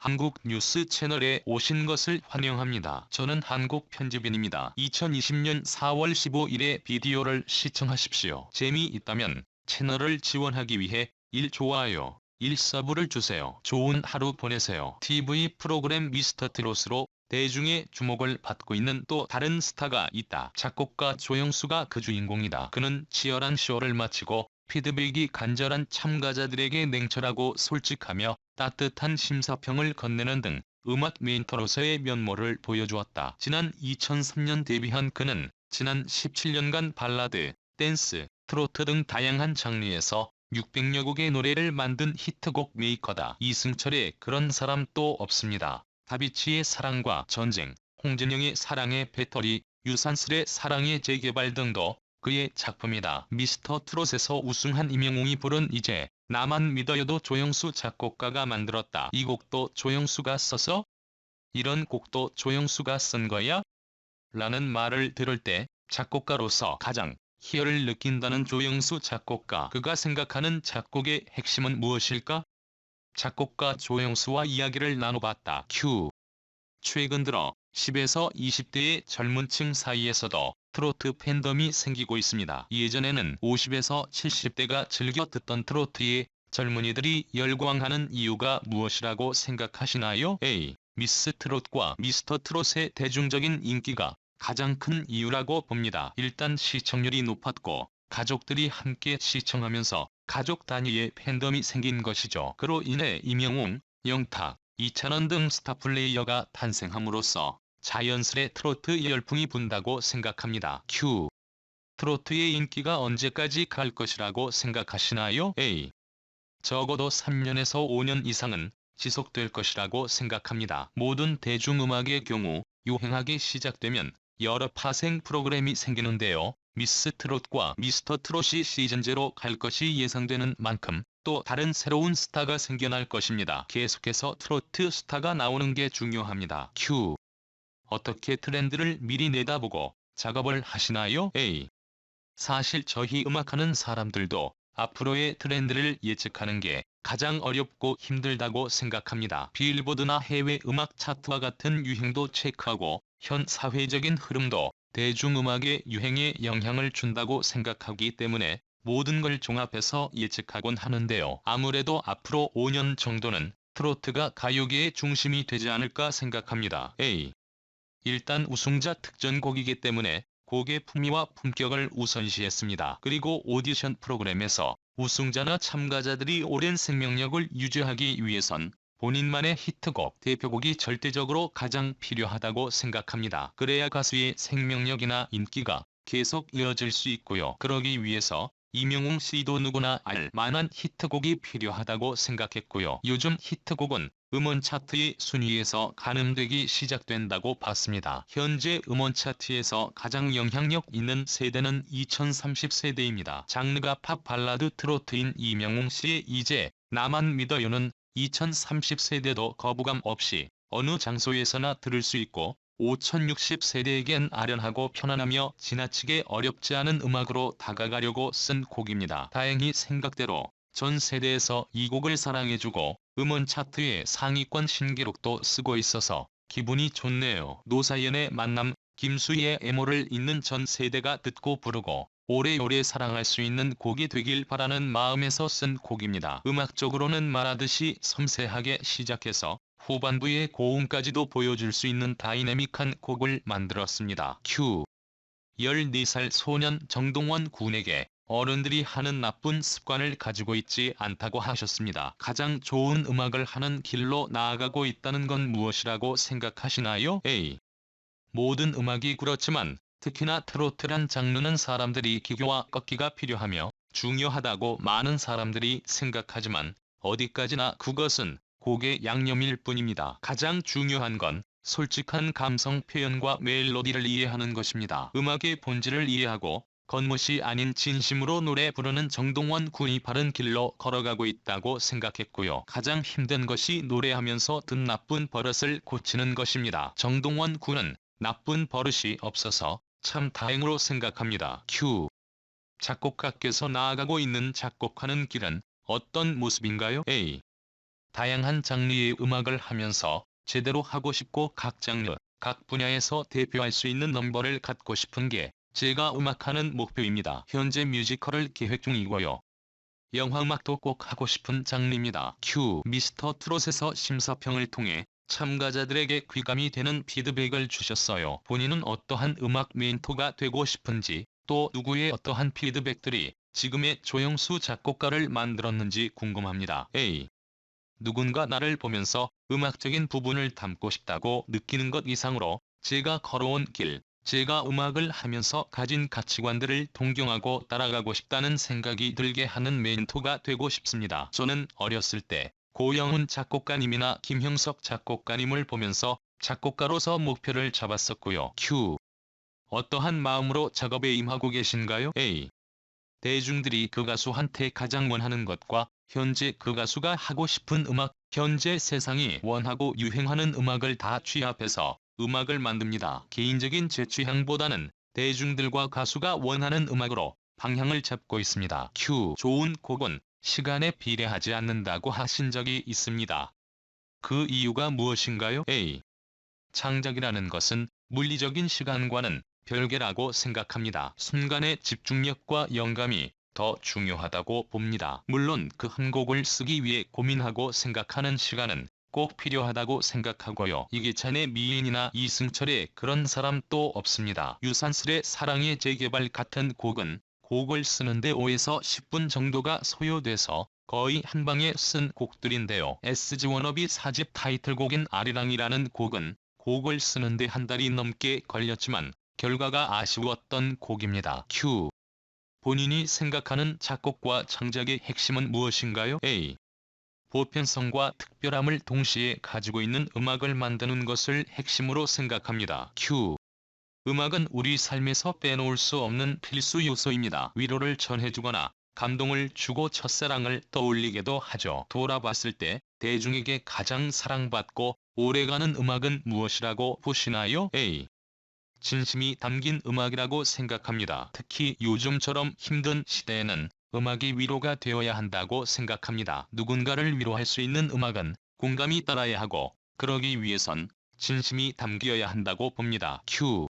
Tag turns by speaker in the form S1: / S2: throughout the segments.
S1: 한국 뉴스 채널에 오신 것을 환영합니다. 저는 한국 편집인입니다. 2020년 4월 15일에 비디오를 시청하십시오. 재미있다면 채널을 지원하기 위해 1 좋아요, 1 서브를 주세요. 좋은 하루 보내세요. TV 프로그램 미스터 트롯으로 대중의 주목을 받고 있는 또 다른 스타가 있다. 작곡가 조영수가 그 주인공이다. 그는 치열한 쇼를 마치고 피드백이 간절한 참가자들에게 냉철하고 솔직하며 따뜻한 심사평을 건네는 등 음악 멘토로서의 면모를 보여주었다. 지난 2003년 데뷔한 그는 지난 17년간 발라드, 댄스, 트로트 등 다양한 장르에서 600여 곡의 노래를 만든 히트곡 메이커다. 이승철의 그런 사람 또 없습니다. 다비치의 사랑과 전쟁, 홍진영의 사랑의 배터리, 유산슬의 사랑의 재개발 등도 그의 작품이다. 미스터 트롯에서 우승한 임영웅이 부른 이제 나만 믿어요도 조영수 작곡가가 만들었다. 이 곡도 조영수가 써서? 이런 곡도 조영수가 쓴 거야? 라는 말을 들을 때 작곡가로서 가장 희열을 느낀다는 조영수 작곡가. 그가 생각하는 작곡의 핵심은 무엇일까? 작곡가 조영수와 이야기를 나눠봤다. 큐. 최근 들어 10에서 20대의 젊은 층 사이에서도 트로트 팬덤이 생기고 있습니다. 예전에는 50에서 70대가 즐겨 듣던 트로트에 젊은이들이 열광하는 이유가 무엇이라고 생각하시나요? A. 미스 트롯과 미스터 트롯의 대중적인 인기가 가장 큰 이유라고 봅니다. 일단 시청률이 높았고 가족들이 함께 시청하면서 가족 단위의 팬덤이 생긴 것이죠. 그로 인해 임영웅, 영탁, 이찬원 등 스타 플레이어가 탄생함으로써 자연스레 트로트 열풍이 분다고 생각합니다. 큐. 트로트의 인기가 언제까지 갈 것이라고 생각하시나요? A. 적어도 3년에서 5년 이상은 지속될 것이라고 생각합니다. 모든 대중음악의 경우 유행하기 시작되면 여러 파생 프로그램이 생기는데요. 미스 트롯과 미스터 트롯이 시즌제로 갈 것이 예상되는 만큼 또 다른 새로운 스타가 생겨날 것입니다. 계속해서 트로트 스타가 나오는 게 중요합니다. 큐. 어떻게 트렌드를 미리 내다보고 작업을 하시나요? A. 사실 저희 음악하는 사람들도 앞으로의 트렌드를 예측하는 게 가장 어렵고 힘들다고 생각합니다. 빌보드나 해외 음악 차트와 같은 유행도 체크하고 현 사회적인 흐름도 대중음악의 유행에 영향을 준다고 생각하기 때문에 모든 걸 종합해서 예측하곤 하는데요. 아무래도 앞으로 5년 정도는 트로트가 가요계의 중심이 되지 않을까 생각합니다. A. 일단 우승자 특전곡이기 때문에 곡의 풍미와 품격을 우선시했습니다. 그리고 오디션 프로그램에서 우승자나 참가자들이 오랜 생명력을 유지하기 위해선 본인만의 히트곡, 대표곡이 절대적으로 가장 필요하다고 생각합니다. 그래야 가수의 생명력이나 인기가 계속 이어질 수 있고요. 그러기 위해서 임영웅 씨도 누구나 알 만한 히트곡이 필요하다고 생각했고요. 요즘 히트곡은 음원 차트의 순위에서 가늠되기 시작된다고 봤습니다. 현재 음원 차트에서 가장 영향력 있는 세대는 2030세대입니다. 장르가 팝 발라드 트로트인 임영웅 씨의 이제 나만 믿어요는 2030세대도 거부감 없이 어느 장소에서나 들을 수 있고 5060세대에겐 아련하고 편안하며 지나치게 어렵지 않은 음악으로 다가가려고 쓴 곡입니다. 다행히 생각대로 전 세대에서 이 곡을 사랑해주고 음원 차트의 상위권 신기록도 쓰고 있어서 기분이 좋네요. 노사연의 만남, 김수희의 애모를 잇는 전 세대가 듣고 부르고 오래오래 사랑할 수 있는 곡이 되길 바라는 마음에서 쓴 곡입니다. 음악적으로는 말하듯이 섬세하게 시작해서 후반부의 고음까지도 보여줄 수 있는 다이내믹한 곡을 만들었습니다. 큐. 14살 소년 정동원 군에게 어른들이 하는 나쁜 습관을 가지고 있지 않다고 하셨습니다. 가장 좋은 음악을 하는 길로 나아가고 있다는 건 무엇이라고 생각하시나요? A. 모든 음악이 그렇지만 특히나 트로트란 장르는 사람들이 기교와 꺾기가 필요하며 중요하다고 많은 사람들이 생각하지만 어디까지나 그것은 곡의 양념일 뿐입니다. 가장 중요한 건 솔직한 감성 표현과 멜로디를 이해하는 것입니다. 음악의 본질을 이해하고 겉멋이 아닌 진심으로 노래 부르는 정동원 군이 바른 길로 걸어가고 있다고 생각했고요. 가장 힘든 것이 노래하면서 든 나쁜 버릇을 고치는 것입니다. 정동원 군은 나쁜 버릇이 없어서 참 다행으로 생각합니다. 큐. 작곡가께서 나아가고 있는 작곡하는 길은 어떤 모습인가요? A. 다양한 장르의 음악을 하면서 제대로 하고 싶고 각 장르, 각 분야에서 대표할 수 있는 넘버를 갖고 싶은 게 제가 음악하는 목표입니다. 현재 뮤지컬을 계획 중이고요. 영화음악도 꼭 하고 싶은 장르입니다. 큐 미스터 트롯에서 심사평을 통해 참가자들에게 귀감이 되는 피드백을 주셨어요. 본인은 어떠한 음악 멘토가 되고 싶은지, 또 누구의 어떠한 피드백들이 지금의 조영수 작곡가를 만들었는지 궁금합니다. A. 누군가 나를 보면서 음악적인 부분을 담고 싶다고 느끼는 것 이상으로 제가 걸어온 길, 제가 음악을 하면서 가진 가치관들을 동경하고 따라가고 싶다는 생각이 들게 하는 멘토가 되고 싶습니다. 저는 어렸을 때 고영훈 작곡가님이나 김형석 작곡가님을 보면서 작곡가로서 목표를 잡았었고요. 큐. 어떠한 마음으로 작업에 임하고 계신가요? A. 대중들이 그 가수한테 가장 원하는 것과 현재 그 가수가 하고 싶은 음악, 현재 세상이 원하고 유행하는 음악을 다 취합해서 음악을 만듭니다. 개인적인 제 취향보다는 대중들과 가수가 원하는 음악으로 방향을 잡고 있습니다. 큐. 좋은 곡은 시간에 비례하지 않는다고 하신 적이 있습니다. 그 이유가 무엇인가요? A. 창작이라는 것은 물리적인 시간과는 별개라고 생각합니다. 순간의 집중력과 영감이 더 중요하다고 봅니다. 물론 그 한 곡을 쓰기 위해 고민하고 생각하는 시간은 꼭 필요하다고 생각하고요. 이기찬의 미인이나 이승철의 그런 사람 또 없습니다. 유산슬의 사랑의 재개발 같은 곡은 곡을 쓰는데 5에서 10분 정도가 소요돼서 거의 한 방에 쓴 곡들인데요. SG 워너비 4집 타이틀곡인 아리랑이라는 곡은 곡을 쓰는데 한 달이 넘게 걸렸지만 결과가 아쉬웠던 곡입니다. 큐. 본인이 생각하는 작곡과 창작의 핵심은 무엇인가요? A. 보편성과 특별함을 동시에 가지고 있는 음악을 만드는 것을 핵심으로 생각합니다. 큐. 음악은 우리 삶에서 빼놓을 수 없는 필수 요소입니다. 위로를 전해주거나 감동을 주고 첫사랑을 떠올리게도 하죠. 돌아봤을 때 대중에게 가장 사랑받고 오래가는 음악은 무엇이라고 보시나요? A. 진심이 담긴 음악이라고 생각합니다. 특히 요즘처럼 힘든 시대에는 음악이 위로가 되어야 한다고 생각합니다. 누군가를 위로할 수 있는 음악은 공감이 따라야 하고, 그러기 위해선 진심이 담겨야 한다고 봅니다. 큐.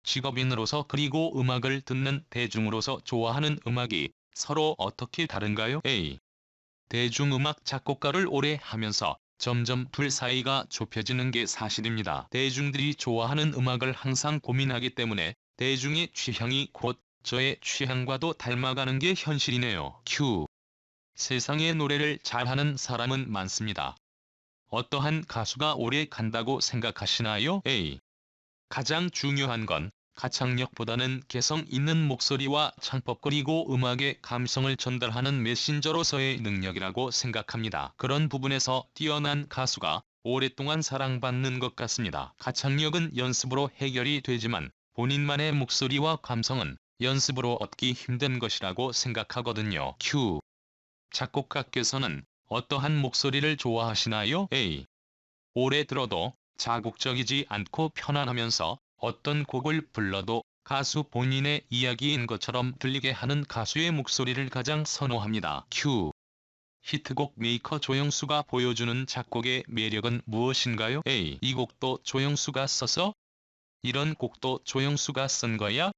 S1: 직업인으로서 그리고 음악을 듣는 대중으로서 좋아하는 음악이 서로 어떻게 다른가요? A. 대중음악 작곡가를 오래 하면서 점점 둘 사이가 좁혀지는 게 사실입니다. 대중들이 좋아하는 음악을 항상 고민하기 때문에 대중의 취향이 곧 저의 취향과도 닮아가는 게 현실이네요. 큐. 세상에 노래를 잘하는 사람은 많습니다. 어떠한 가수가 오래 간다고 생각하시나요? A. 가장 중요한 건 가창력보다는 개성 있는 목소리와 창법 그리고 음악의 감성을 전달하는 메신저로서의 능력이라고 생각합니다. 그런 부분에서 뛰어난 가수가 오랫동안 사랑받는 것 같습니다. 가창력은 연습으로 해결이 되지만 본인만의 목소리와 감성은 연습으로 얻기 힘든 것이라고 생각하거든요. 큐. 작곡가께서는 어떠한 목소리를 좋아하시나요? A. 오래 들어도 자극적이지 않고 편안하면서 어떤 곡을 불러도 가수 본인의 이야기인 것처럼 들리게 하는 가수의 목소리를 가장 선호합니다. 큐. 히트곡 메이커 조영수가 보여주는 작곡의 매력은 무엇인가요? A. 이 곡도 조영수가 써서? 이런 곡도 조영수가 쓴 거야?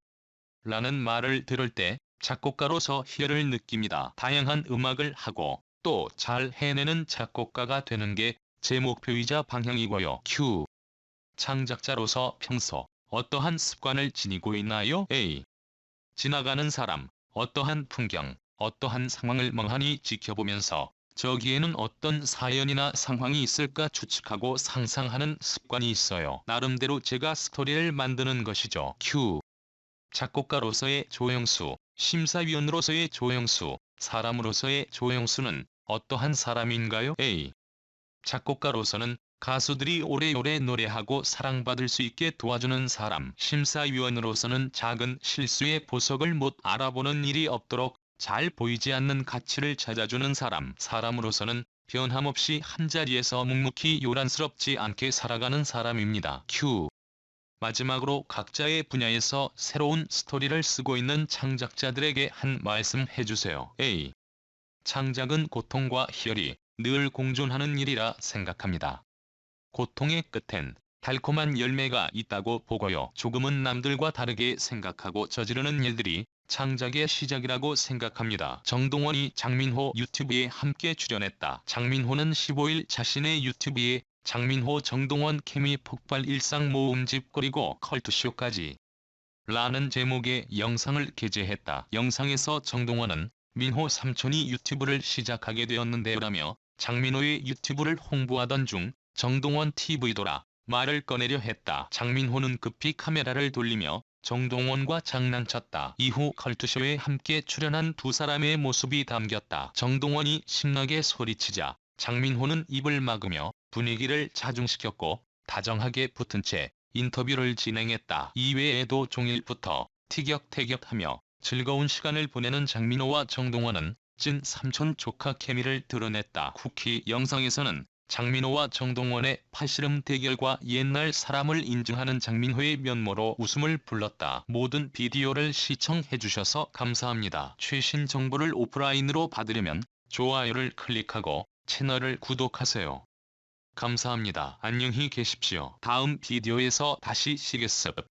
S1: 라는 말을 들을 때 작곡가로서 희열을 느낍니다. 다양한 음악을 하고 또 잘 해내는 작곡가가 되는 게 제 목표이자 방향이고요. 큐. 창작자로서 평소 어떠한 습관을 지니고 있나요? A. 지나가는 사람, 어떠한 풍경, 어떠한 상황을 멍하니 지켜보면서 저기에는 어떤 사연이나 상황이 있을까 추측하고 상상하는 습관이 있어요. 나름대로 제가 스토리를 만드는 것이죠. 큐. 작곡가로서의 조영수, 심사위원으로서의 조영수, 사람으로서의 조영수는 어떠한 사람인가요? A. 작곡가로서는 가수들이 오래오래 노래하고 사랑받을 수 있게 도와주는 사람, 심사위원으로서는 작은 실수의 보석을 못 알아보는 일이 없도록 잘 보이지 않는 가치를 찾아주는 사람, 사람으로서는 변함없이 한자리에서 묵묵히 요란스럽지 않게 살아가는 사람입니다. 큐. 마지막으로 각자의 분야에서 새로운 스토리를 쓰고 있는 창작자들에게 한 말씀 해주세요. A. 창작은 고통과 희열이 늘 공존하는 일이라 생각합니다. 고통의 끝엔 달콤한 열매가 있다고 보고요. 조금은 남들과 다르게 생각하고 저지르는 일들이 창작의 시작이라고 생각합니다. 정동원이 장민호 유튜브에 함께 출연했다. 장민호는 15일 자신의 유튜브에 장민호 정동원 케미 폭발 일상 모음집 그리고 컬투쇼까지 라는 제목의 영상을 게재했다. 영상에서 정동원은 민호 삼촌이 유튜브를 시작하게 되었는데라며 장민호의 유튜브를 홍보하던 중 정동원 TV더라 말을 꺼내려 했다. 장민호는 급히 카메라를 돌리며 정동원과 장난쳤다. 이후 컬투쇼에 함께 출연한 두 사람의 모습이 담겼다. 정동원이 신나게 소리치자 장민호는 입을 막으며 분위기를 자중시켰고 다정하게 붙은 채 인터뷰를 진행했다. 이외에도 종일부터 티격태격하며 즐거운 시간을 보내는 장민호와 정동원은 찐 삼촌 조카 케미를 드러냈다. 쿠키 영상에서는 장민호와 정동원의 팔씨름 대결과 옛날 사람을 인증하는 장민호의 면모로 웃음을 불렀다. 모든 비디오를 시청해주셔서 감사합니다. 최신 정보를 오프라인으로 받으려면 좋아요를 클릭하고 채널을 구독하세요. 감사합니다. 안녕히 계십시오. 다음 비디오에서 다시 시겠습니다.